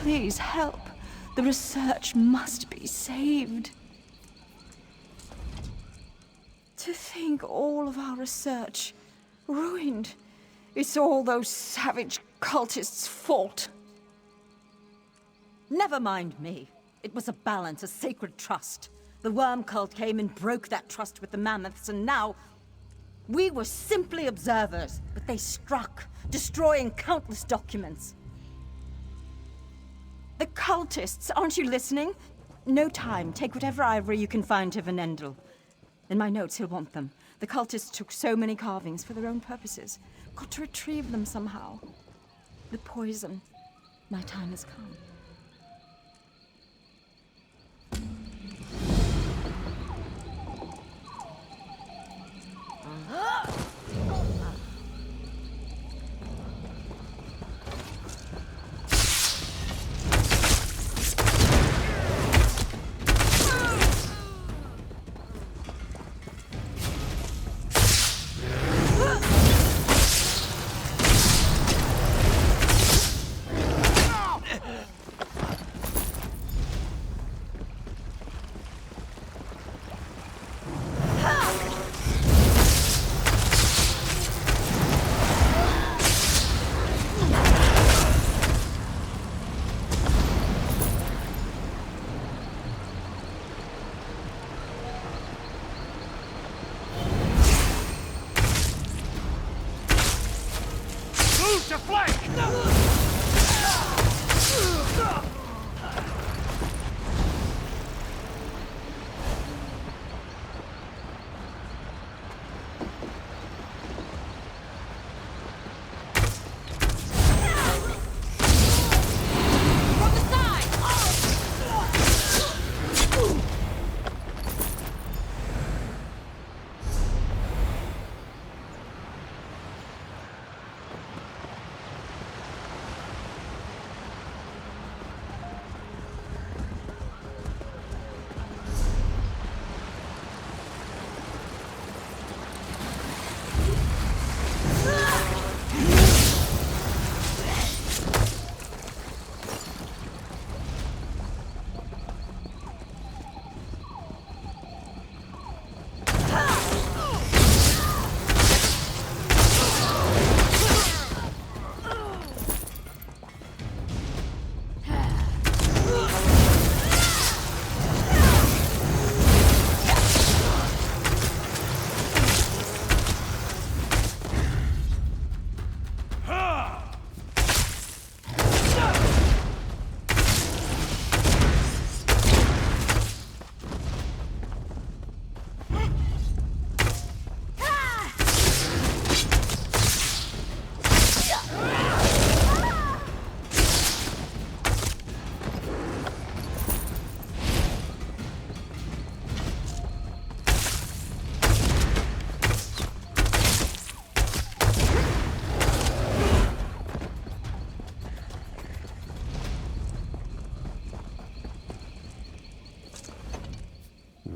please help. The research must be saved. To think all of our research ruined. It's all those savage cultists' fault. Never mind me. It was a balance, a sacred trust. The worm cult came and broke that trust with the mammoths, and now... we were simply observers, but they struck, destroying countless documents. The cultists, aren't you listening? No time. Take whatever ivory you can find to Venendel. In my notes, he'll want them. The cultists took so many carvings for their own purposes. Got to retrieve them somehow. The poison. My time has come.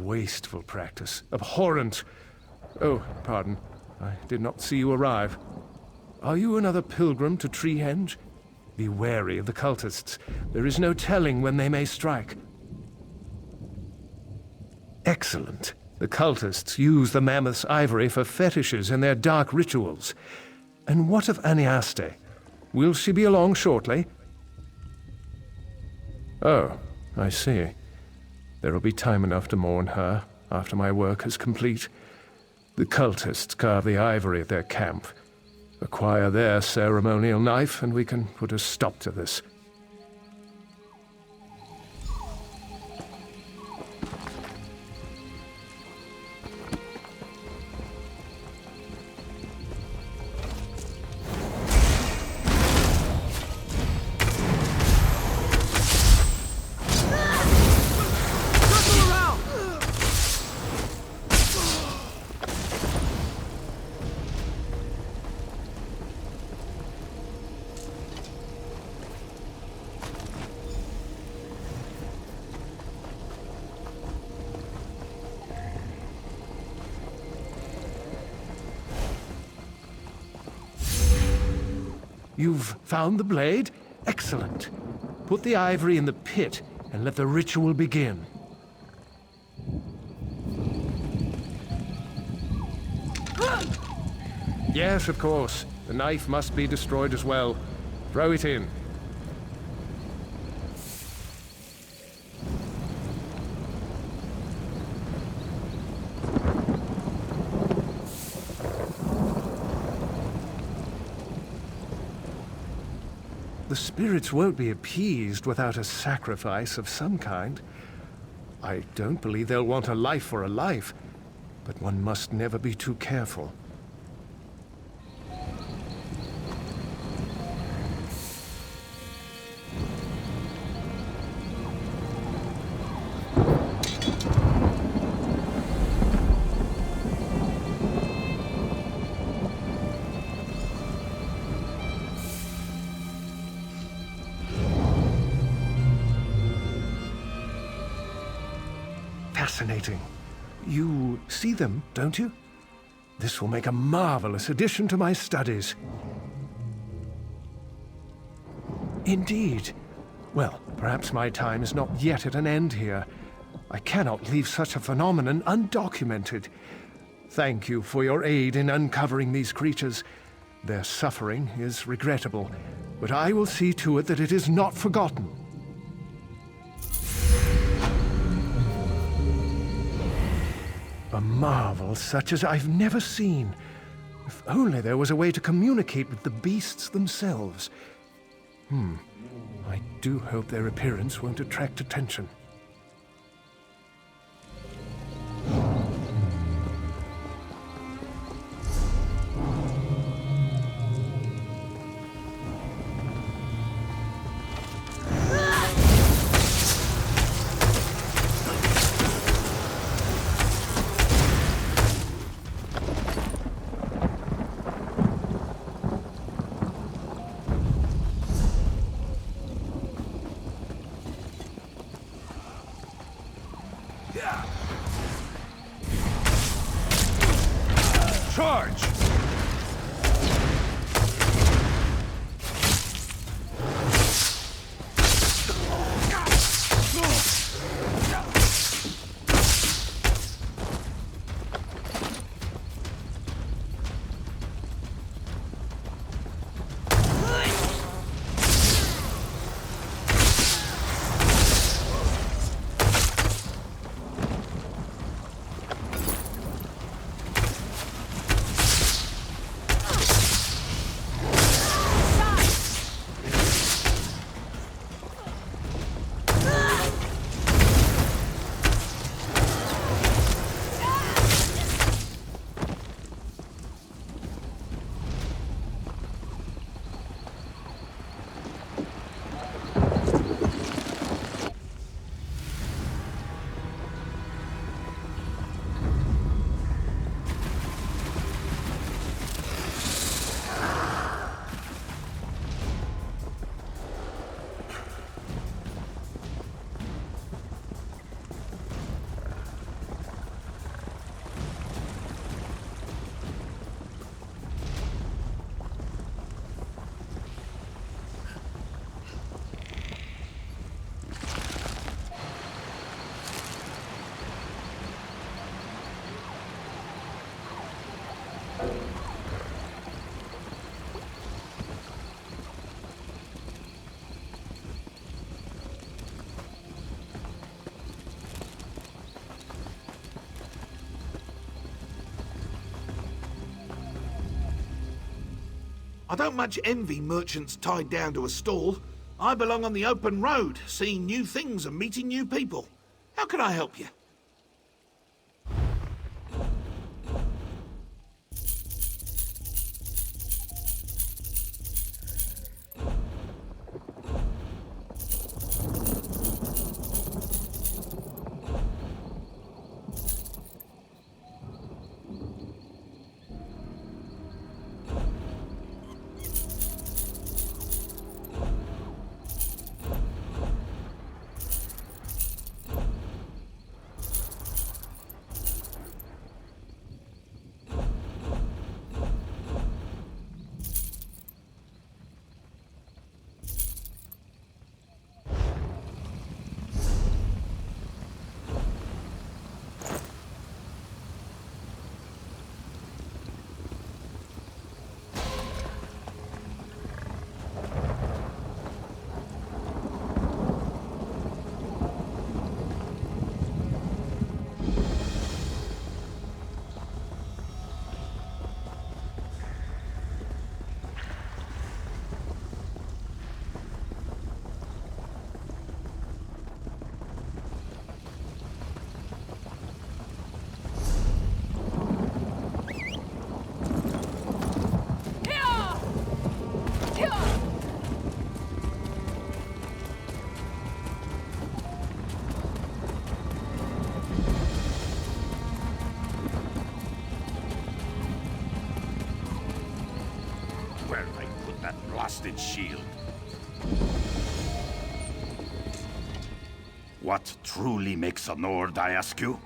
Wasteful practice. Abhorrent. Oh, pardon. I did not see you arrive. Are you another pilgrim to Treehenge? Be wary of the cultists. There is no telling when they may strike. Excellent. The cultists use the mammoth's ivory for fetishes and their dark rituals. And what of Aniaste? Will she be along shortly? Oh, I see. There will be time enough to mourn her after my work is complete. The cultists carve the ivory at their camp. Acquire their ceremonial knife, and we can put a stop to this. You've found the blade? Excellent. Put the ivory in the pit and let the ritual begin. Yes, of course. The knife must be destroyed as well. Throw it in. The spirits won't be appeased without a sacrifice of some kind. I don't believe they'll want a life for a life, but one must never be too careful. Fascinating. You see them, don't you? This will make a marvelous addition to my studies. Indeed. Well, perhaps my time is not yet at an end here. I cannot leave such a phenomenon undocumented. Thank you for your aid in uncovering these creatures. Their suffering is regrettable, but I will see to it that it is not forgotten. A marvel such as I've never seen. If only there was a way to communicate with the beasts themselves. I do hope their appearance won't attract attention. Charge! I don't much envy merchants tied down to a stall. I belong on the open road, seeing new things and meeting new people. How can I help you? rusted shield. What truly makes a Nord, I ask you?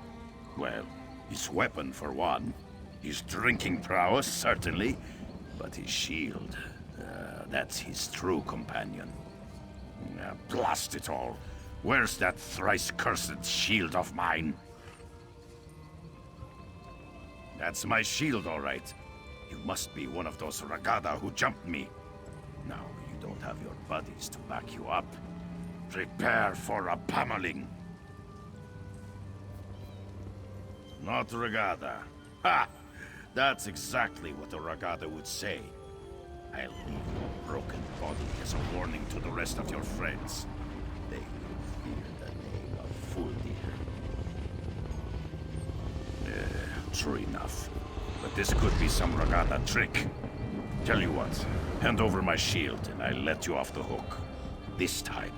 Well, his weapon for one. His drinking prowess, certainly. But his shield, that's his true companion. Blast it all. Where's that thrice-cursed shield of mine? That's my shield, all right. You must be one of those Ragada who jumped me. Now, you don't have your buddies to back you up. Prepare for a pummeling. Not Ragada. Ha! That's exactly what a Ragada would say. I'll leave your broken body as a warning to the rest of your friends. They will fear the name of Fuldir. True enough. But this could be some Ragada trick. Tell you what, hand over my shield and I'll let you off the hook. This time.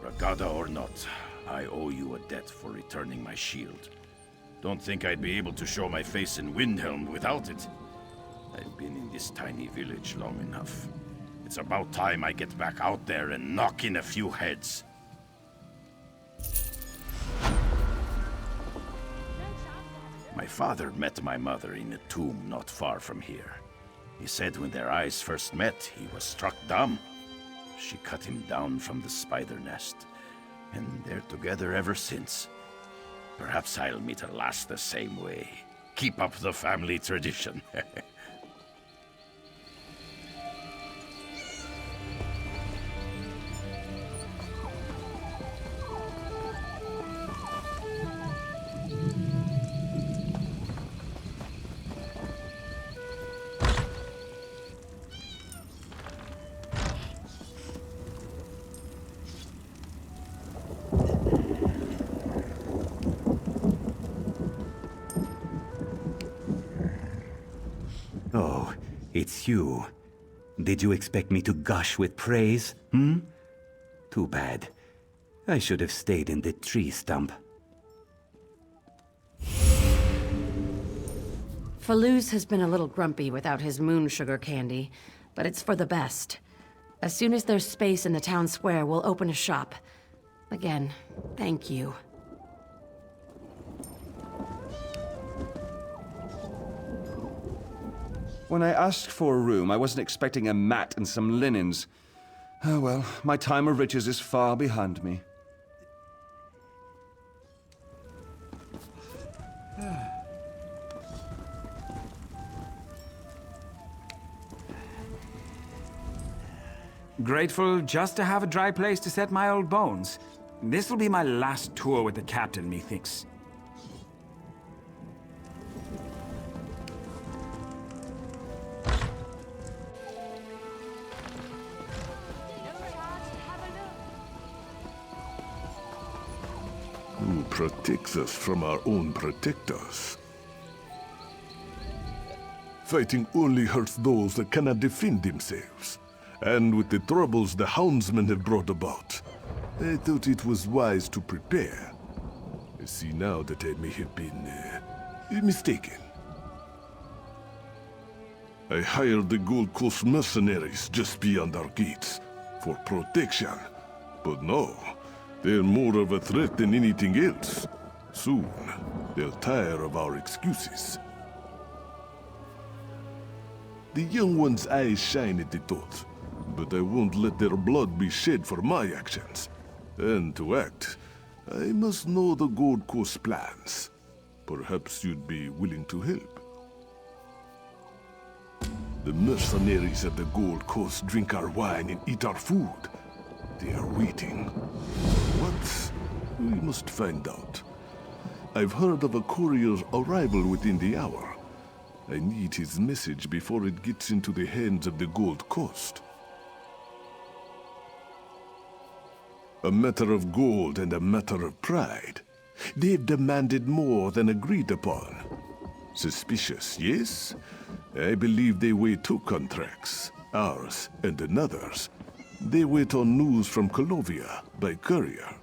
Ragada or not, I owe you a debt for returning my shield. Don't think I'd be able to show my face in Windhelm without it. I've been in this tiny village long enough. It's about time I get back out there and knock in a few heads. My father met my mother in a tomb not far from here. He said when their eyes first met, he was struck dumb. She cut him down from the spider nest, and they're together ever since. Perhaps I'll meet her last the same way. Keep up the family tradition. Oh, it's you. Did you expect me to gush with praise, hmm? Too bad. I should have stayed in the tree stump. Faluz has been a little grumpy without his moon sugar candy, but it's for the best. As soon as there's space in the town square, we'll open a shop. Again, thank you. When I asked for a room, I wasn't expecting a mat and some linens. Oh well, my time of riches is far behind me. Grateful just to have a dry place to set my old bones. This'll be my last tour with the captain, methinks. Who protects us from our own protectors? Fighting only hurts those that cannot defend themselves. And with the troubles the houndsmen have brought about, I thought it was wise to prepare. I see now that I may have been mistaken. I hired the Gold Coast mercenaries just beyond our gates for protection. But no, they're more of a threat than anything else. Soon, they'll tire of our excuses. The young one's eyes shine at the thought, but I won't let their blood be shed for my actions. And to act, I must know the Gold Coast plans. Perhaps you'd be willing to help. The mercenaries of the Gold Coast drink our wine and eat our food. They are waiting. What? We must find out. I've heard of a courier's arrival within the hour. I need his message before it gets into the hands of the Gold Coast. A matter of gold and a matter of pride. They've demanded more than agreed upon. Suspicious, yes? I believe they weigh two contracts, ours and another's. They wait on news from Colovia by courier.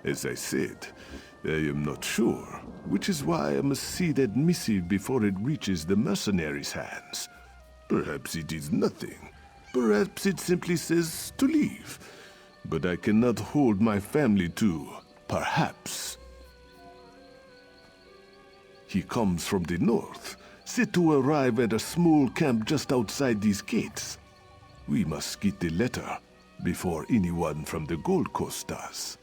As I said, I am not sure, which is why I must see that missive before it reaches the mercenaries' hands. Perhaps it is nothing. Perhaps it simply says to leave. But I cannot hold my family to perhaps. He comes from the north, said to arrive at a small camp just outside these gates. We must get the letter before anyone from the Gold Coast does.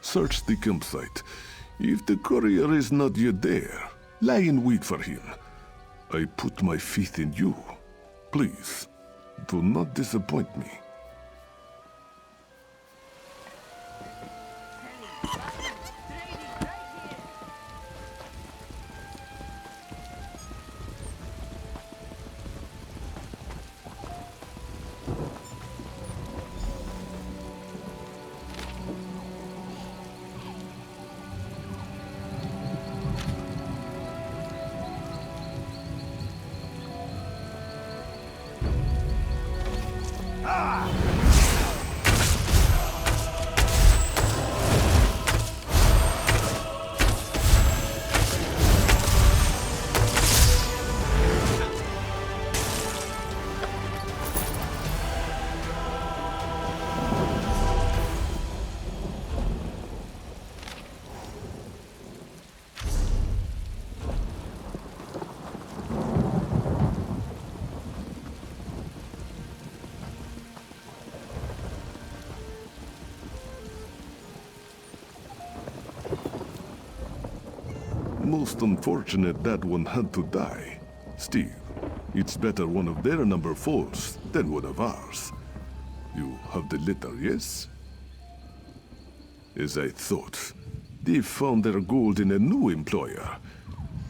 Search the campsite. If the courier is not yet there, lie in wait for him. I put my faith in you. Please, do not disappoint me. Most unfortunate that one had to die. Still, it's better one of their number falls than one of ours. You have the letter, yes? As I thought, they found their gold in a new employer.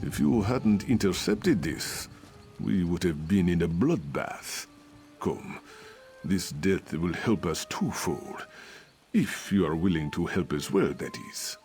If you hadn't intercepted this, we would have been in a bloodbath. Come, this death will help us twofold. If you are willing to help as well, that is.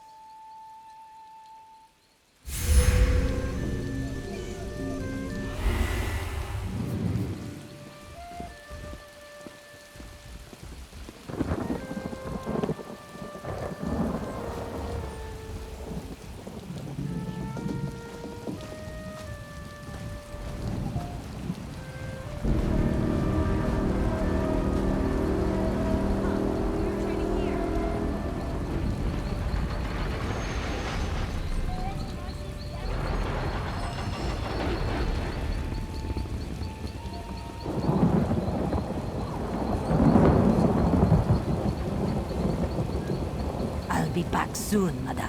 Be back soon, madame.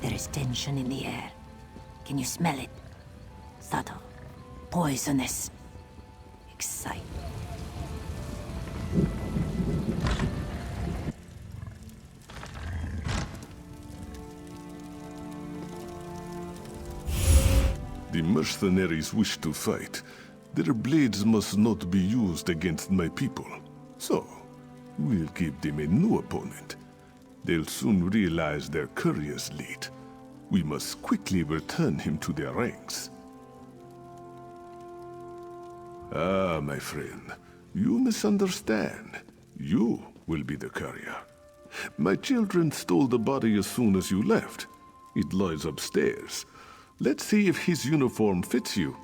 There is tension in the air. Can you smell it? Subtle, poisonous, exciting. The mercenaries wish to fight. Their blades must not be used against my people. So, we'll give them a new opponent. They'll soon realize their courier's late. We must quickly return him to their ranks. Ah, my friend, you misunderstand. You will be the courier. My children stole the body as soon as you left. It lies upstairs. Let's see if his uniform fits you.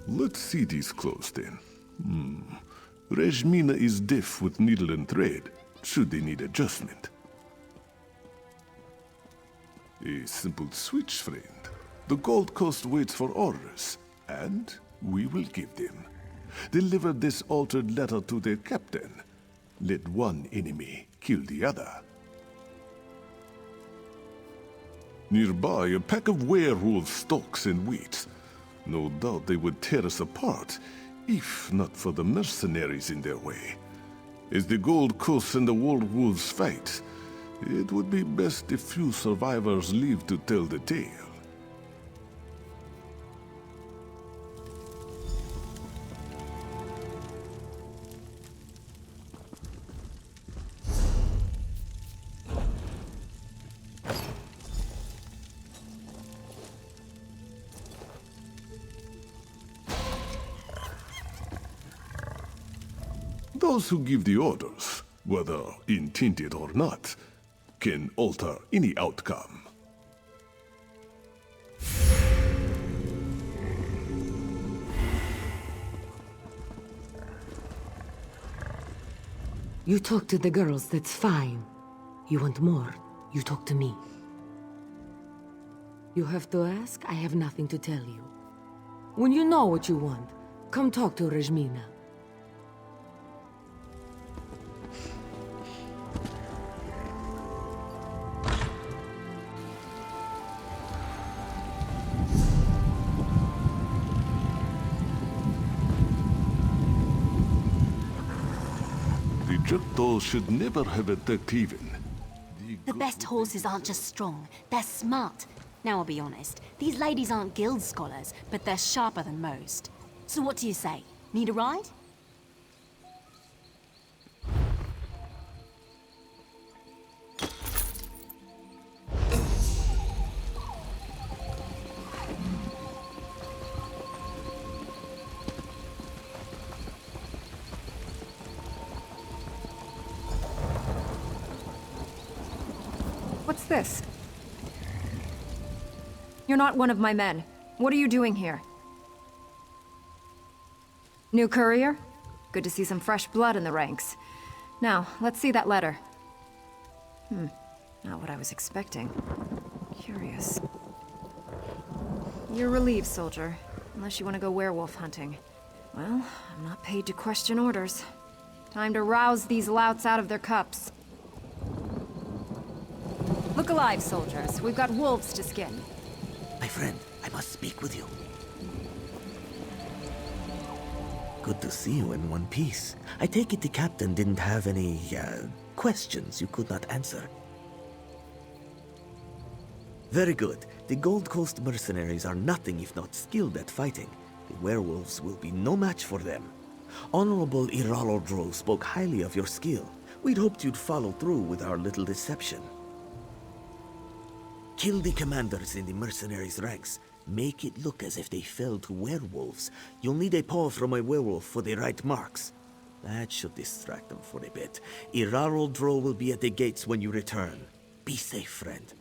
Let's see these clothes then. Rejmina is deaf with needle and thread, should they need adjustment. A simple switch, friend. The Gold Coast waits for orders, and we will give them. Deliver this altered letter to their captain. Let one enemy kill the other. Nearby, a pack of werewolves stalks and waits. No doubt they would tear us apart, if not for the mercenaries in their way. As the Gold Coast and the werewolves fight, it would be best if few survivors live to tell the tale. Those who give the orders, whether intended or not, can alter any outcome. You talk to the girls, that's fine. You want more, you talk to me. You have to ask, I have nothing to tell you. When you know what you want, come talk to Rejmina. The jackdaws should never have attacked even. The best horses aren't just strong, they're smart. Now I'll be honest, these ladies aren't guild scholars, but they're sharper than most. So what do you say? Need a ride? What's this? You're not one of my men. What are you doing here? New courier? Good to see some fresh blood in the ranks. Now, let's see that letter. Not what I was expecting. Curious. You're relieved, soldier. Unless you want to go werewolf hunting. Well, I'm not paid to question orders. Time to rouse these louts out of their cups. Look alive, soldiers. We've got wolves to skin. My friend, I must speak with you. Good to see you in one piece. I take it the captain didn't have any, questions you could not answer. Very good. The Gold Coast mercenaries are nothing if not skilled at fighting. The werewolves will be no match for them. Honorable Iralodro spoke highly of your skill. We'd hoped you'd follow through with our little deception. Kill the commanders in the mercenaries' ranks. Make it look as if they fell to werewolves. You'll need a paw from a werewolf for the right marks. That should distract them for a bit. Iralodro will be at the gates when you return. Be safe, friend.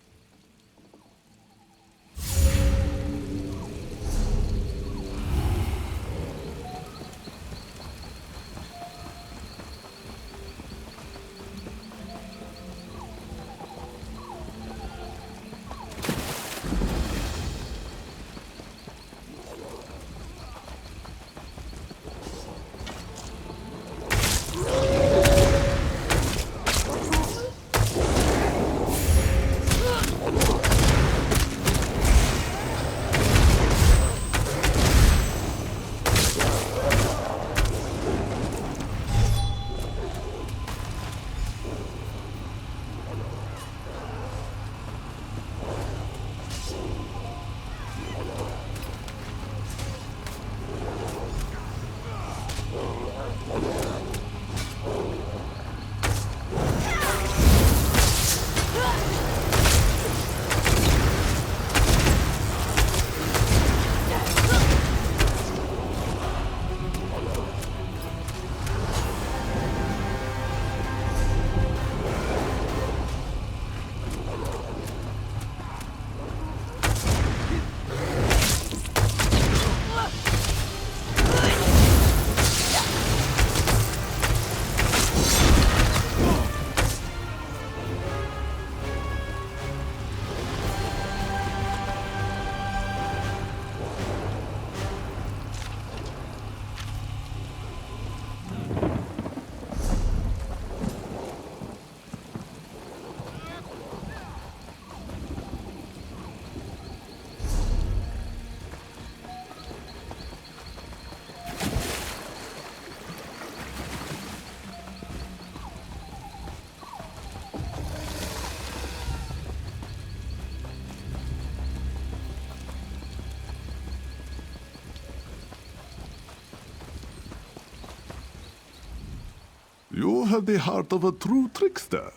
You have the heart of a true trickster.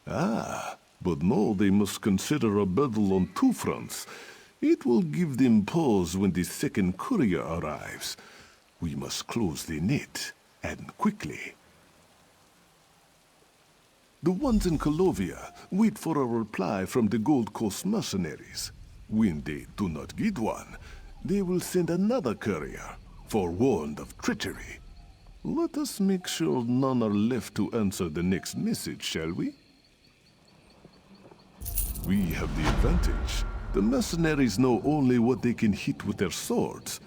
Ah, but no, they must consider a battle on two fronts. It will give them pause when the second courier arrives. We must close the net, and quickly. The ones in Colovia wait for a reply from the Gold Coast mercenaries. When they do not get one, they will send another courier, forewarned of treachery. Let us make sure none are left to answer the next message, shall we? We have the advantage. The mercenaries know only what they can hit with their swords.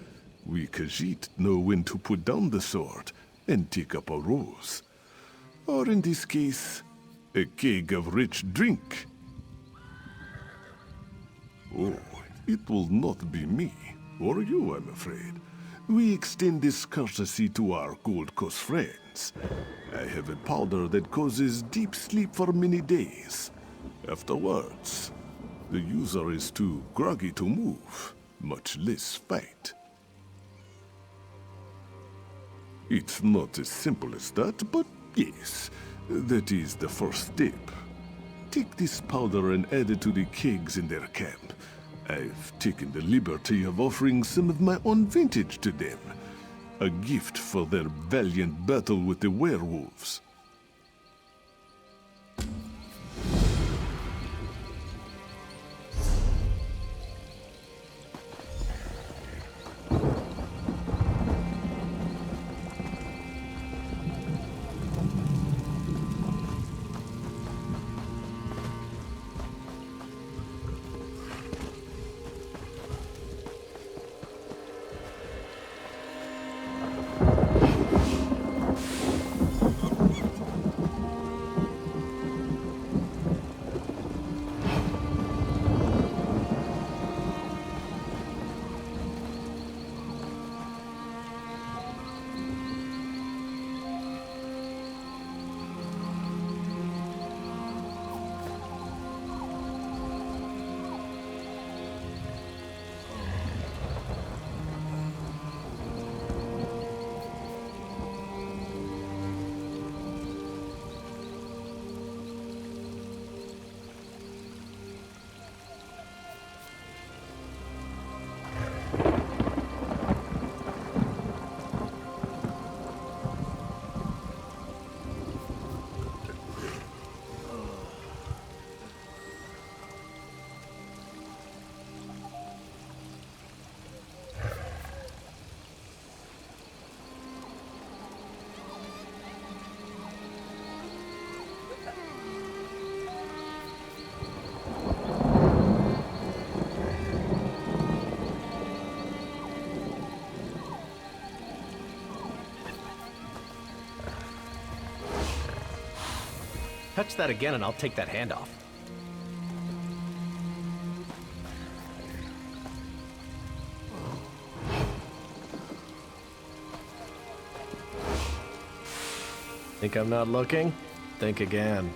We Khajiit know when to put down the sword and take up a rose. Or in this case, a keg of rich drink. Oh, it will not be me, or you, I'm afraid. We extend this courtesy to our Gold Coast friends. I have a powder that causes deep sleep for many days. Afterwards, the user is too groggy to move, much less fight. It's not as simple as that, but yes, that is the first step. Take this powder and add it to the kegs in their camp. I've taken the liberty of offering some of my own vintage to them. A gift for their valiant battle with the werewolves. Touch that again and I'll take that hand off. Think I'm not looking? Think again.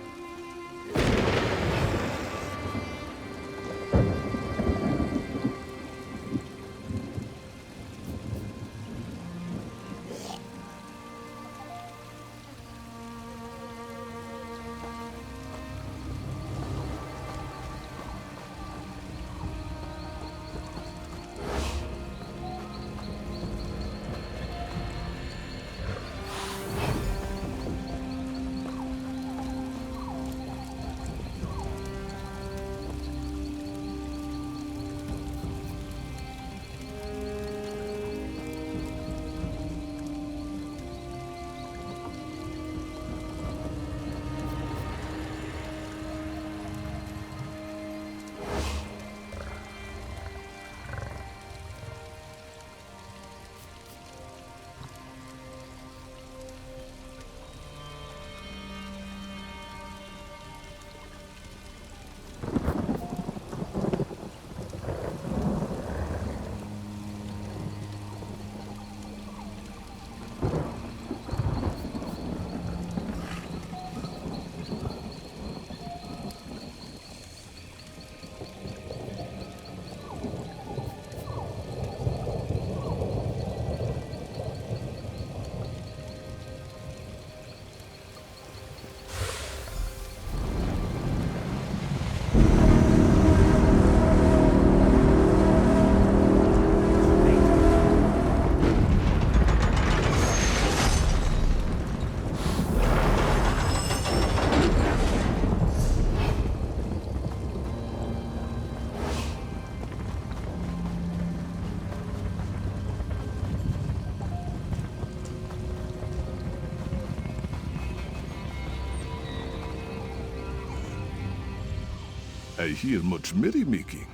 I hear much merrymaking.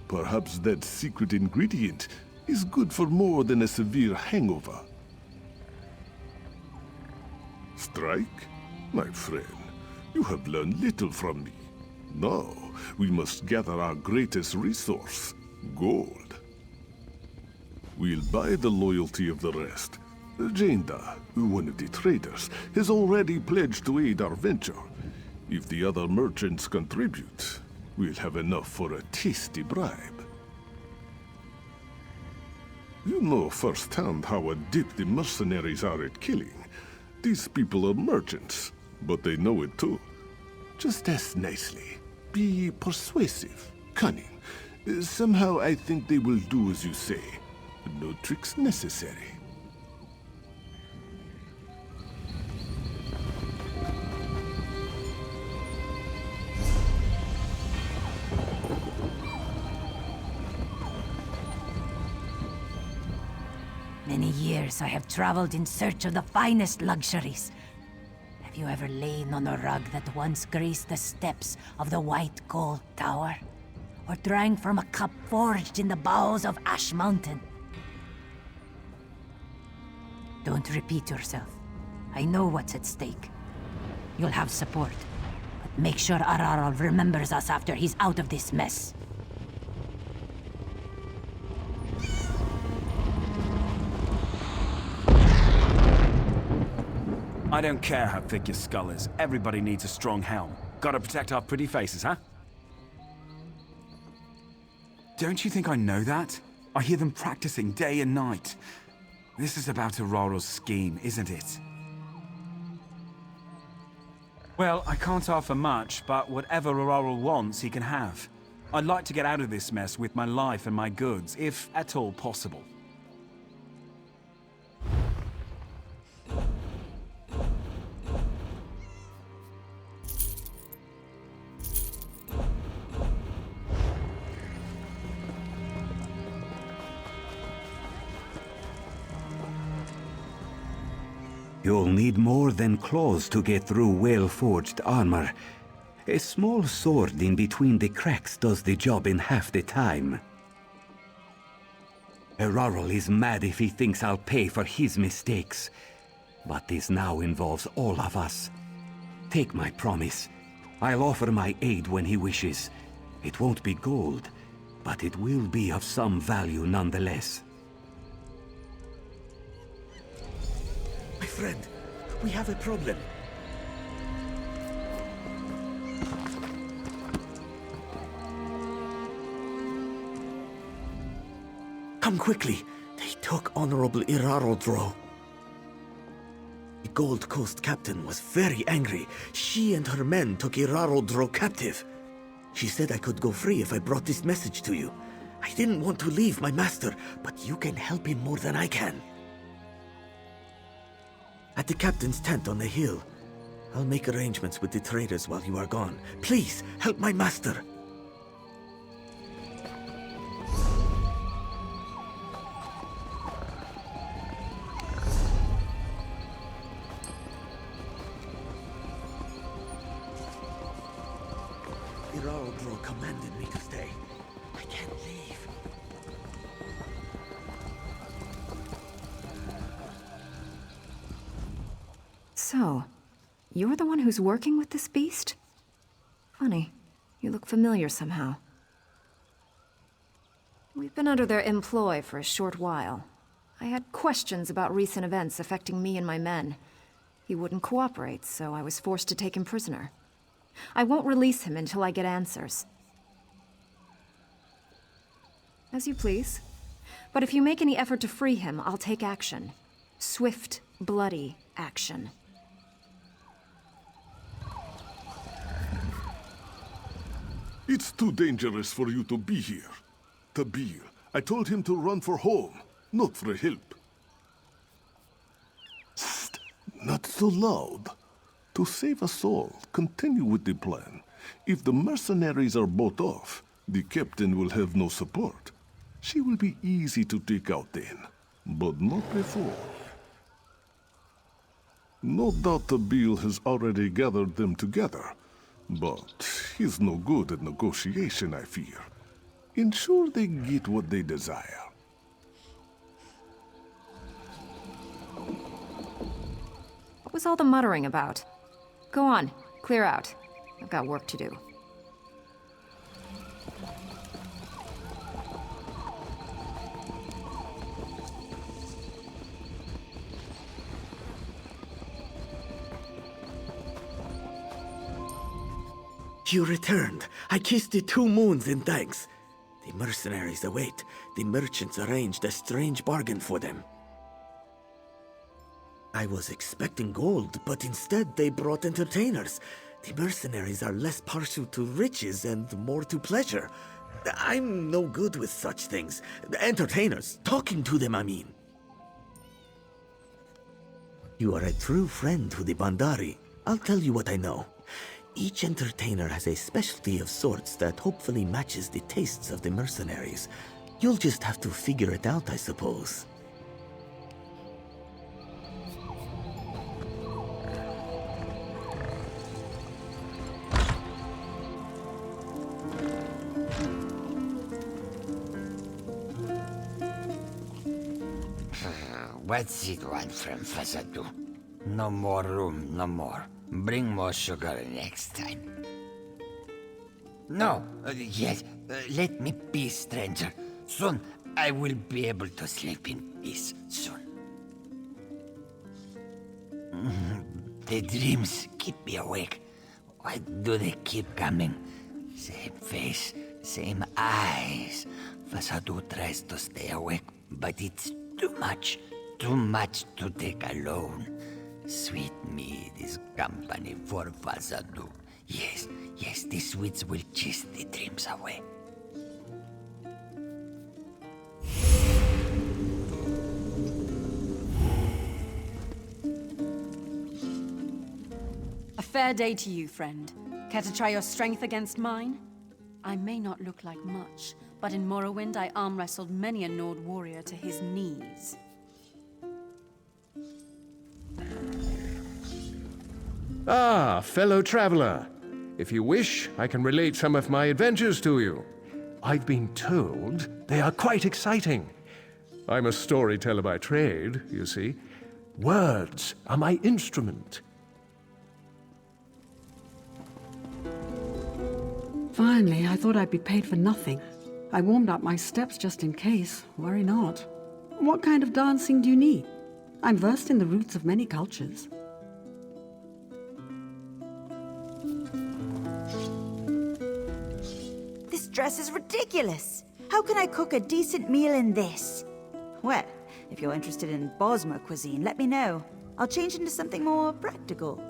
Perhaps that secret ingredient is good for more than a severe hangover. Strike? My friend, you have learned little from me. Now, we must gather our greatest resource, gold. We'll buy the loyalty of the rest. Jenda, one of the traders, has already pledged to aid our venture. If the other merchants contribute, we'll have enough for a tasty bribe. You know firsthand how adept the mercenaries are at killing. These people are merchants, but they know it too. Just ask nicely. Be persuasive, cunning. Somehow I think they will do as you say. No tricks necessary. Many years I have traveled in search of the finest luxuries. Have you ever lain on a rug that once graced the steps of the White Gold Tower? Or drank from a cup forged in the bowels of Ash Mountain? Don't repeat yourself. I know what's at stake. You'll have support, but make sure Ararol remembers us after he's out of this mess. I don't care how thick your skull is. Everybody needs a strong helm. Gotta protect our pretty faces, huh? Don't you think I know that? I hear them practicing day and night. This is about Ararol's scheme, isn't it? Well, I can't offer much, but whatever Ararol wants, he can have. I'd like to get out of this mess with my life and my goods, if at all possible. You'll need more than claws to get through well-forged armor. A small sword in between the cracks does the job in half the time. Ararol is mad if he thinks I'll pay for his mistakes. But this now involves all of us. Take my promise. I'll offer my aid when he wishes. It won't be gold, but it will be of some value nonetheless. My friend, we have a problem. Come quickly. They took Honorable Irarodro. The Gold Coast captain was very angry. She and her men took Irarodro captive. She said I could go free if I brought this message to you. I didn't want to leave my master, but you can help him more than I can. At the captain's tent on the hill. I'll make arrangements with the traders while you are gone. Please, help my master. Irarodro commanded me to stay. I can't leave. So, you're the one who's working with this beast? Funny. You look familiar somehow. We've been under their employ for a short while. I had questions about recent events affecting me and my men. He wouldn't cooperate, so I was forced to take him prisoner. I won't release him until I get answers. As you please. But if you make any effort to free him, I'll take action. Swift, bloody action. It's too dangerous for you to be here. Tabir, I told him to run for home, not for help. Psst, not so loud. To save us all, continue with the plan. If the mercenaries are bought off, the captain will have no support. She will be easy to take out then, but not before. No doubt Tabir has already gathered them together. But he's no good at negotiation, I fear. Ensure they get what they desire. What was all the muttering about? Go on, clear out. I've got work to do. You returned. I kissed the 2 moons in thanks. The mercenaries await. The merchants arranged a strange bargain for them. I was expecting gold, but instead they brought entertainers. The mercenaries are less partial to riches and more to pleasure. I'm no good with such things. Entertainers. Talking to them, I mean. You are a true friend to the Bandari. I'll tell you what I know. Each entertainer has a specialty of sorts that hopefully matches the tastes of the mercenaries. You'll just have to figure it out, I suppose. What's it want from Fasadu? No more room, no more. Bring more sugar next time. No, yes, let me be, stranger. Soon I will be able to sleep in peace, soon. The dreams keep me awake. Why do they keep coming? Same face, same eyes. Fasadu tries to stay awake, but it's too much to take alone. Sweet mead is company for Fasadu. Yes, the sweets will chase the dreams away. A fair day to you, friend. Care to try your strength against mine? I may not look like much, but in Morrowind I arm wrestled many a Nord warrior to his knees. Ah, fellow traveler. If you wish, I can relate some of my adventures to you. I've been told they are quite exciting. I'm a storyteller by trade, you see. Words are my instrument. Finally, I thought I'd be paid for nothing. I warmed up my steps just in case. Worry not. What kind of dancing do you need? I'm versed in the roots of many cultures. This dress is ridiculous. How can I cook a decent meal in this? Well, if you're interested in Bosmer cuisine, let me know. I'll change into something more practical.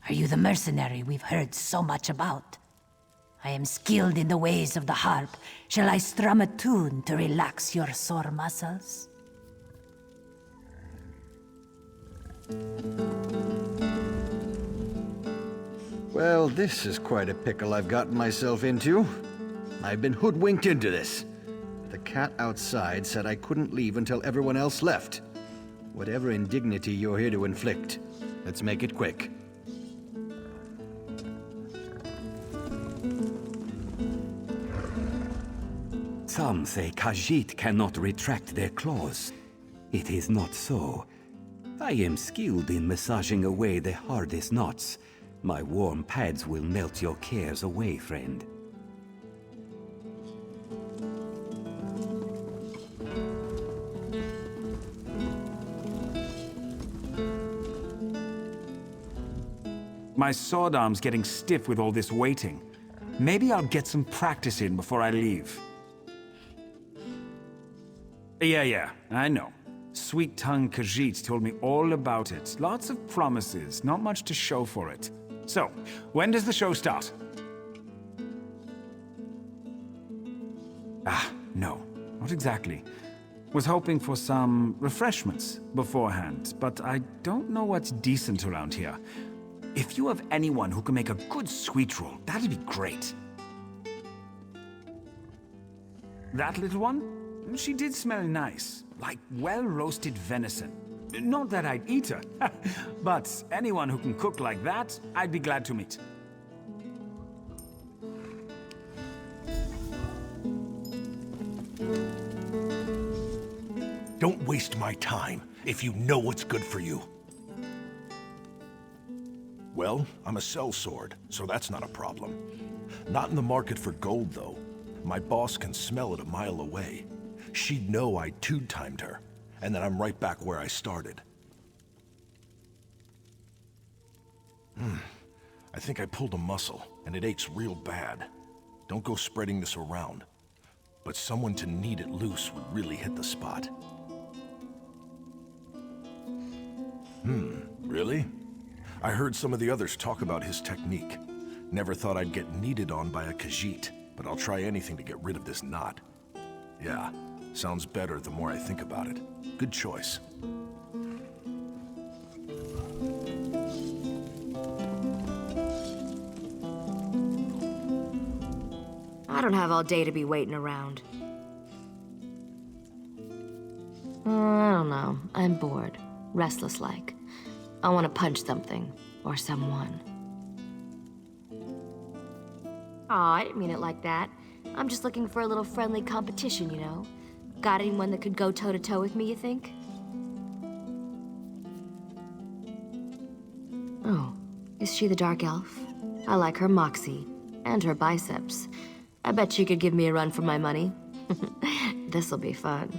Are you the mercenary we've heard so much about? I am skilled in the ways of the harp. Shall I strum a tune to relax your sore muscles? Well, this is quite a pickle I've gotten myself into. I've been hoodwinked into this. The cat outside said I couldn't leave until everyone else left. Whatever indignity you're here to inflict, let's make it quick. Some say Khajiit cannot retract their claws. It is not so. I am skilled in massaging away the hardest knots. My warm pads will melt your cares away, friend. My sword arm's getting stiff with all this waiting. Maybe I'll get some practice in before I leave. Yeah, I know. Sweet-tongued Khajiit told me all about it. Lots of promises, not much to show for it. So, when does the show start? No, not exactly. Was hoping for some refreshments beforehand, but I don't know what's decent around here. If you have anyone who can make a good sweet roll, that'd be great. That little one? She did smell nice, like well-roasted venison. Not that I'd eat her, but anyone who can cook like that, I'd be glad to meet. Don't waste my time if you know what's good for you. Well, I'm a sellsword, so that's not a problem. Not in the market for gold, though. My boss can smell it a mile away. She'd know I two-timed her, and then I'm right back where I started. I think I pulled a muscle, and it aches real bad. Don't go spreading this around. But someone to knead it loose would really hit the spot. Really? I heard some of the others talk about his technique. Never thought I'd get kneaded on by a Khajiit, but I'll try anything to get rid of this knot. Yeah, sounds better the more I think about it. Good choice. I don't have all day to be waiting around. I don't know. I'm bored. Restless-like. I want to punch something. Or someone. Aw, I didn't mean it like that. I'm just looking for a little friendly competition, you know? Got anyone that could go toe-to-toe with me, you think? Oh, is she the Dark Elf? I like her moxie. And her biceps. I bet she could give me a run for my money. This'll be fun.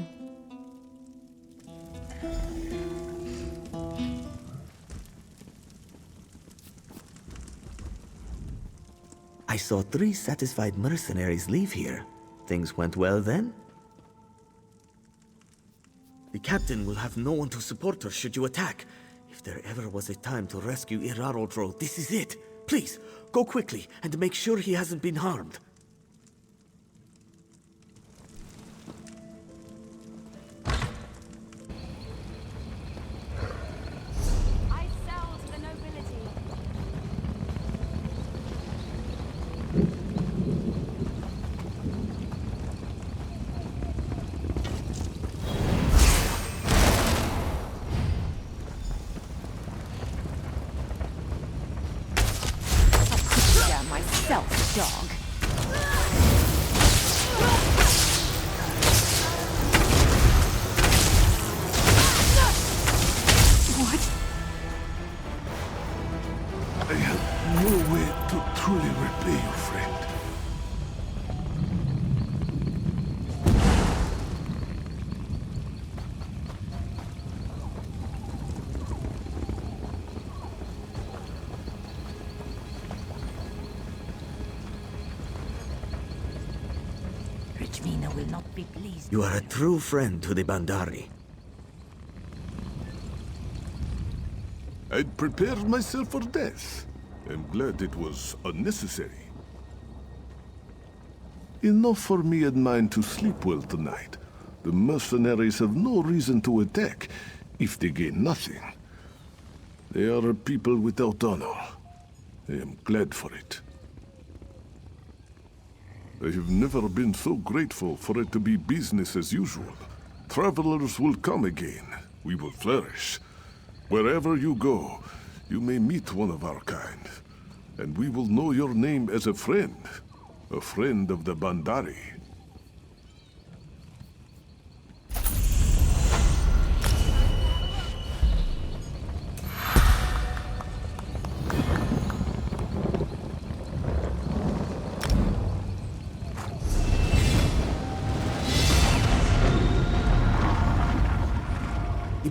I saw 3 satisfied mercenaries leave here. Things went well then? The captain will have no one to support her should you attack. If there ever was a time to rescue Irarodro, this is it. Please, go quickly and make sure he hasn't been harmed. Myself, dog. What? I have no way to truly repay you, friend. Will not be pleased. You are a true friend to the Bandari. I'd prepared myself for death. I'm glad it was unnecessary. Enough for me and mine to sleep well tonight. The mercenaries have no reason to attack if they gain nothing. They are a people without honor. I am glad for it. I have never been so grateful for it to be business as usual. Travelers will come again. We will flourish. Wherever you go, you may meet one of our kind. And we will know your name as a friend of the Bandari.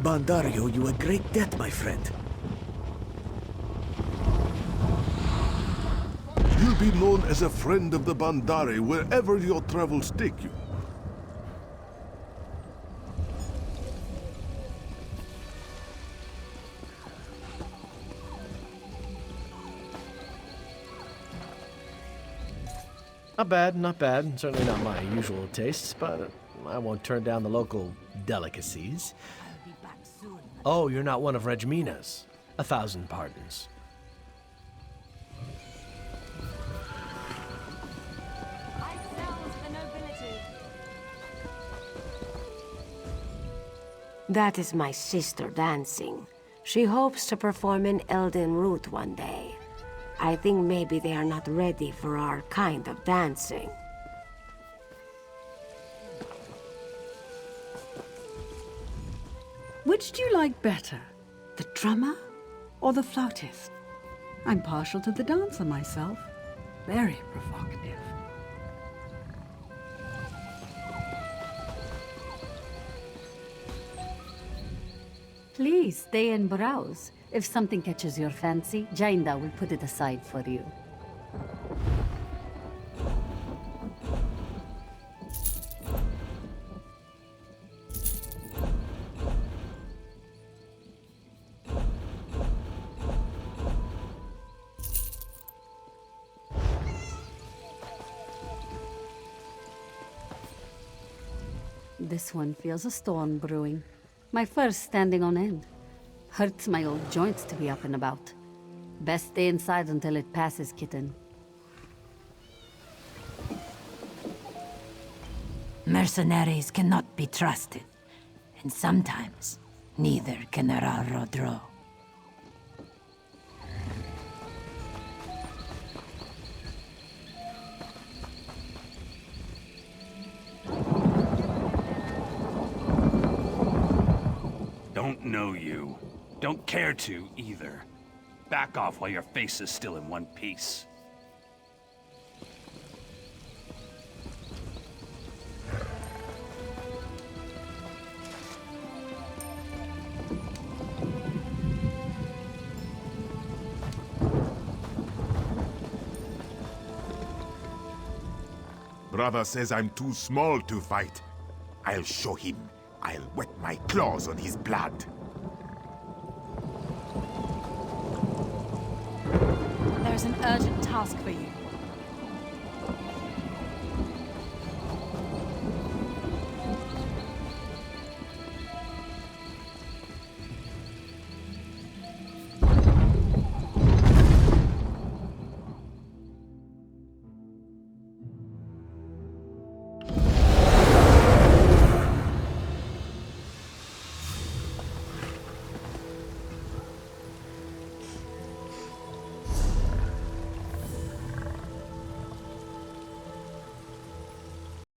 Bandari owe you a great debt, my friend. You'll be known as a friend of the Bandari wherever your travels take you. Not bad, not bad. Certainly not my usual tastes, but I won't turn down the local delicacies. Oh, you're not one of Regmina's. 1,000 pardons. That is my sister dancing. She hopes to perform in Elden Root one day. I think maybe they are not ready for our kind of dancing. Which do you like better? The drummer or the flautist? I'm partial to the dancer myself. Very provocative. Please stay and browse. If something catches your fancy, Jainda will put it aside for you. This one feels a storm brewing. My fur's standing on end. Hurts my old joints to be up and about. Best stay inside until it passes, kitten. Mercenaries cannot be trusted. And sometimes, neither can Rodro. Don't know you. Don't care to, either. Back off while your face is still in one piece. Brother says I'm too small to fight. I'll show him. I'll wet my claws on his blood. There's an urgent task for you.